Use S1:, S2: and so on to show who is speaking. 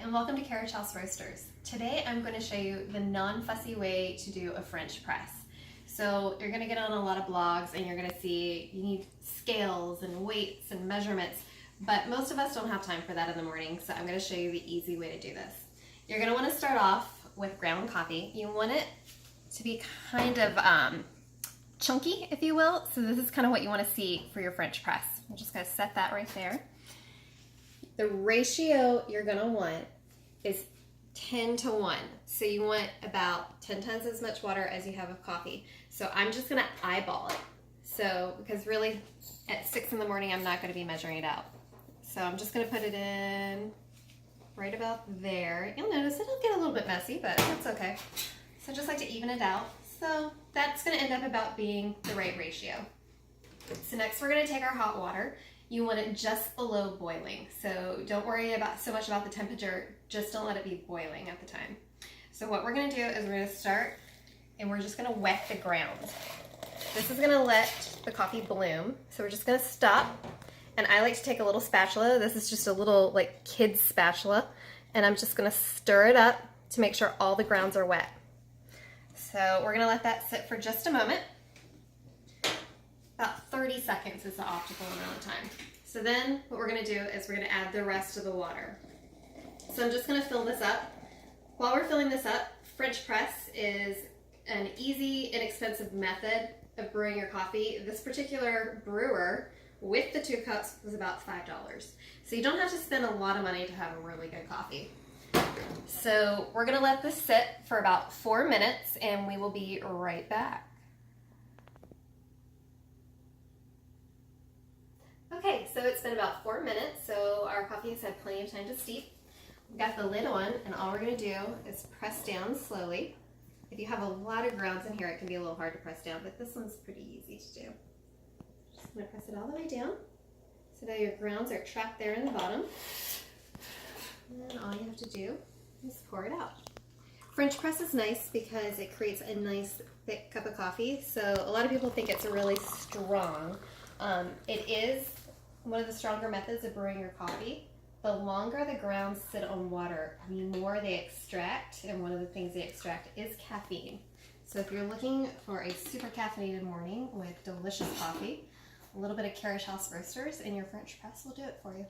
S1: and welcome to Carriage Roasters. Today I'm going to show you the non-fussy way to do a French press. So you're going to get on a lot of blogs and you're going to see you need scales and weights and measurements, but most of us don't have time for that in the morning, so I'm going to show you the easy way to do this. You're going to want to start off with ground coffee. You want it to be kind of chunky, if you will, so this is kind of what you want to see for your French press. I'm just going to set that right there. The ratio you're going to want is 10 to 1. So you want about 10 times as much water as you have of coffee. So I'm just going to eyeball it. So, because really at 6 in the morning, I'm not going to be measuring it out. So I'm just going to put it in right about there. You'll notice it'll get a little bit messy, but that's okay. So I just like to even it out. So that's going to end up about being the right ratio. So next we're going to take our hot water. You want it just below boiling. So don't worry so much about the temperature, just don't let it be boiling at the time. So what we're gonna do is we're gonna start and we're just gonna wet the ground. This is gonna let the coffee bloom. So we're just gonna stop, and I like to take a little spatula. This is just a little like kid's spatula, and I'm just gonna stir it up to make sure all the grounds are wet. So we're gonna let that sit for just a moment. About 30 seconds is the optimal amount of time. So then what we're going to do is we're going to add the rest of the water. So I'm just going to fill this up. While we're filling this up, French press is an easy, inexpensive method of brewing your coffee. This particular brewer with the 2 cups was about $5. So you don't have to spend a lot of money to have a really good coffee. So we're going to let this sit for about 4 minutes and we will be right back. Okay, so it's been about 4 minutes, so our coffee has had plenty of time to steep. We've got the lid on, and all we're going to do is press down slowly. If you have a lot of grounds in here, it can be a little hard to press down, but this one's pretty easy to do. Just going to press it all the way down, so that your grounds are trapped there in the bottom. And then all you have to do is pour it out. French press is nice because it creates a nice thick cup of coffee, so a lot of people think it's really strong. It is one of the stronger methods of brewing your coffee. The longer the grounds sit on water, the more they extract, and one of the things they extract is caffeine. So if you're looking for a super caffeinated morning with delicious coffee, a little bit of Carriage Roasters and your French press will do it for you.